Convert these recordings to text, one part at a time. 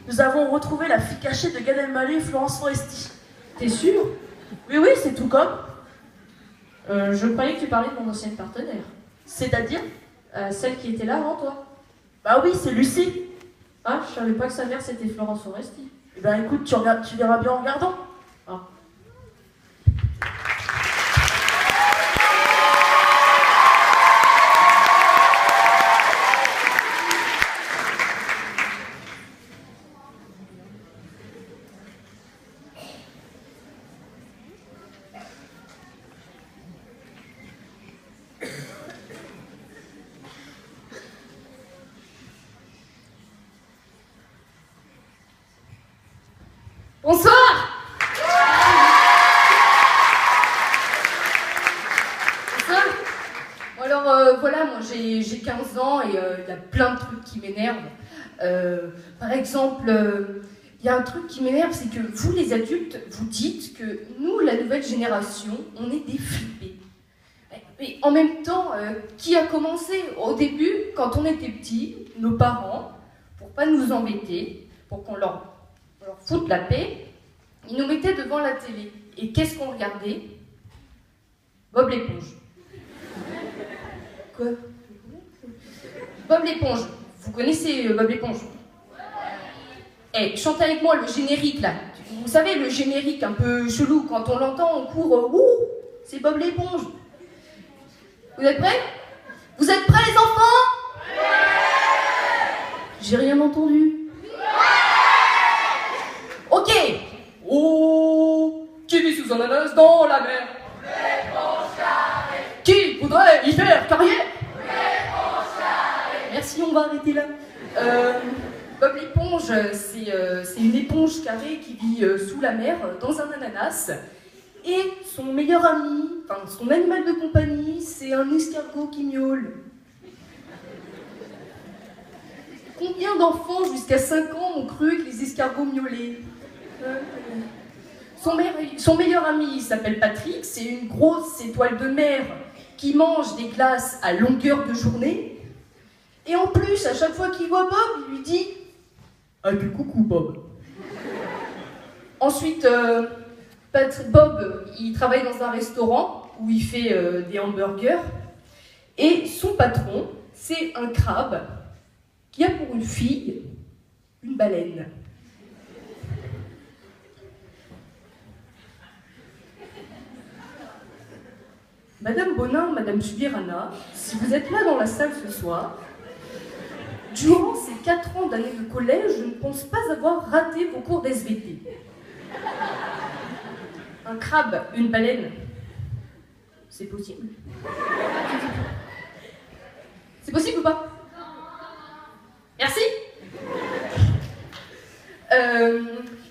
Nous avons retrouvé la fille cachée de Gad Elmaleh et Florence Foresti. T'es sûr? Oui, oui, c'est tout comme. Je croyais que tu parlais de mon ancienne partenaire. C'est-à-dire? Celle qui était là avant toi. Bah oui, c'est Lucie. Ah, je savais pas que sa mère c'était Florence Foresti. Eh ben écoute, tu verras bien en regardant. Ah. Bonsoir! Bonsoir. Bon alors voilà, moi j'ai 15 ans et il y a plein de trucs qui m'énervent. Par exemple, il y a un truc qui m'énerve, c'est que vous les adultes, vous dites que nous, la nouvelle génération, on est des flippés. Mais en même temps, qui a commencé au début, quand on était petits, nos parents, pour pas nous embêter, pour qu'on leur foute la paix, ils nous mettaient devant la télé. Et qu'est-ce qu'on regardait? Bob l'éponge. Quoi? Bob l'éponge. Vous connaissez Bob l'éponge? Eh, chantez avec moi le générique là. Vous savez, le générique un peu chelou, quand on l'entend, on court. Ouh, c'est Bob l'éponge. Vous êtes prêts? Vous êtes prêts les enfants? J'ai rien entendu. Ok. Oh, qui vit sous un ananas dans la mer? Qui voudrait y faire carrière? Merci, on va arrêter là. Bob l'éponge, c'est une éponge carrée qui vit sous la mer, dans un ananas. Et son meilleur ami, enfin son animal de compagnie, c'est un escargot qui miaule. Combien d'enfants jusqu'à 5 ans ont cru que les escargots miaulaient? Son meilleur ami, il s'appelle Patrick, c'est une grosse étoile de mer qui mange des glaces à longueur de journée. Et en plus, à chaque fois qu'il voit Bob, il lui dit « Ah, puis coucou Bob ». Ensuite, Bob, il travaille dans un restaurant où il fait des hamburgers. Et son patron, c'est un crabe qui a pour une fille une baleine. Madame Bonin, Madame Subirana, si vous êtes là dans la salle ce soir, durant ces 4 ans d'année de collège, je ne pense pas avoir raté vos cours d'SVT. Un crabe, une baleine, c'est possible. C'est possible ou pas? Merci.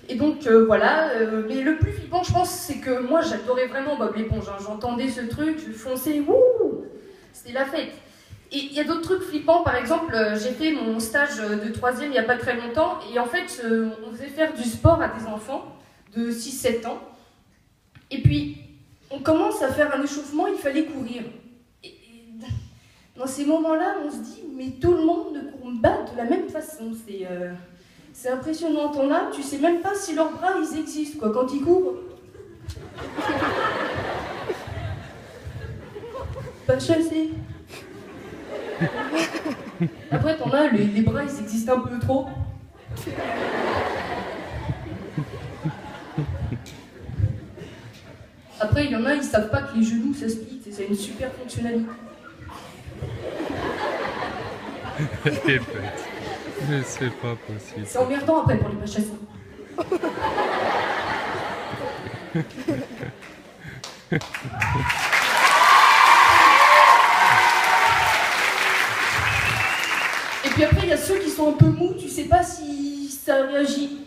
Et donc voilà, mais le plus flippant je pense c'est que moi j'adorais vraiment Bob l'éponge, hein. J'entendais ce truc, je fonçais, wouh, c'était la fête. Et il y a d'autres trucs flippants, par exemple j'ai fait mon stage de 3e il n'y a pas très longtemps et en fait on faisait faire du sport à des enfants de 6-7 ans et puis on commence à faire un échauffement, il fallait courir. Et dans ces moments-là on se dit mais tout le monde ne court pas de la même façon, c'est impressionnant, t'en as, tu sais même pas si leurs bras ils existent, quoi, quand ils courent. Pas chassé. Après, t'en as, les bras ils existent un peu trop. Après, il y en a, ils savent pas que les genoux ça split, et ça a une super fonctionnalité. T'es bête. Mais c'est pas possible. C'est emmerdant après pour les pas chassés. Et puis après, il y a ceux qui sont un peu mous, tu sais pas si ça réagit.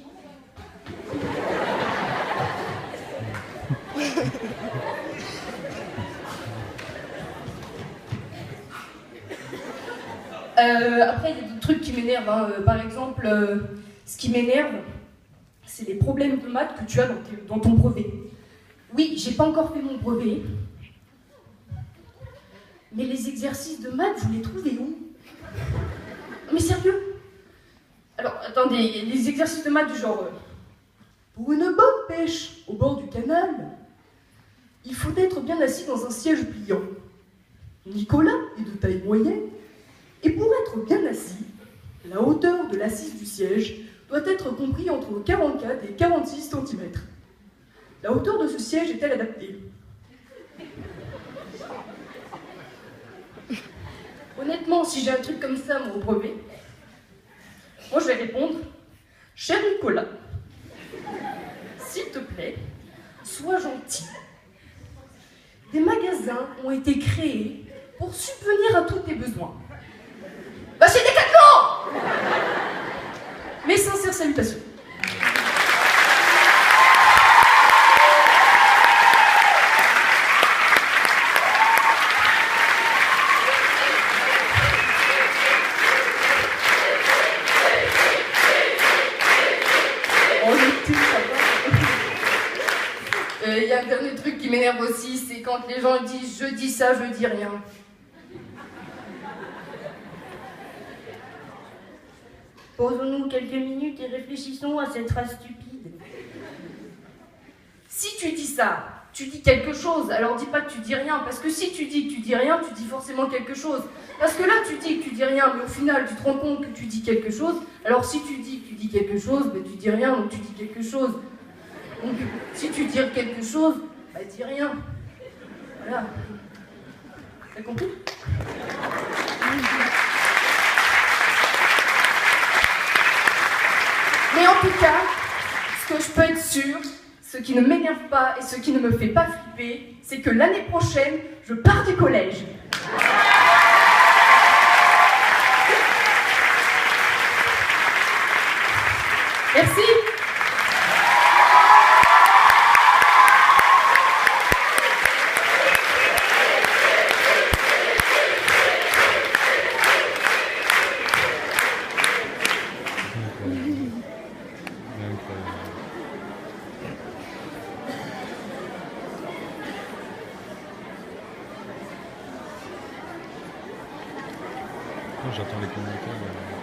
Après, il y a d'autres trucs qui m'énervent, hein. Par exemple, ce qui m'énerve, c'est les problèmes de maths que tu as dans ton brevet. Oui, j'ai pas encore fait mon brevet, mais les exercices de maths, vous les trouvez où? Mais sérieux, Alors, attendez, il y a des exercices de maths du genre... pour une bonne pêche au bord du canal, il faut être bien assis dans un siège pliant. Nicolas est de taille moyenne, et pour être bien assis, la hauteur de l'assise du siège doit être comprise entre 44 et 46 cm. La hauteur de ce siège est-elle adaptée? Honnêtement, si j'ai un truc comme ça, moi, au brevet, moi je vais répondre, cher Nicolas, s'il te plaît, sois gentil. Des magasins ont été créés pour subvenir à tous tes besoins. Bah c'est Décathlon! Mes sincères salutations. Il y a un dernier truc qui m'énerve aussi, c'est quand les gens disent « je dis ça, je dis rien ». Posons-nous quelques minutes et réfléchissons à cette phrase stupide. Si tu dis ça, tu dis quelque chose, alors dis pas que tu dis rien, parce que si tu dis que tu dis rien, tu dis forcément quelque chose. Parce que là, tu dis que tu dis rien, mais au final, tu te rends compte que tu dis quelque chose, alors si tu dis que tu dis quelque chose, ben, tu dis rien, donc tu dis quelque chose. Donc, si tu dis quelque chose, bah dis rien. Voilà. T'as compris? Mais en tout cas, ce que je peux être sûre, ce qui ne m'énerve pas et ce qui ne me fait pas flipper, c'est que l'année prochaine, je pars du collège. Merci. J'attends les communiqués.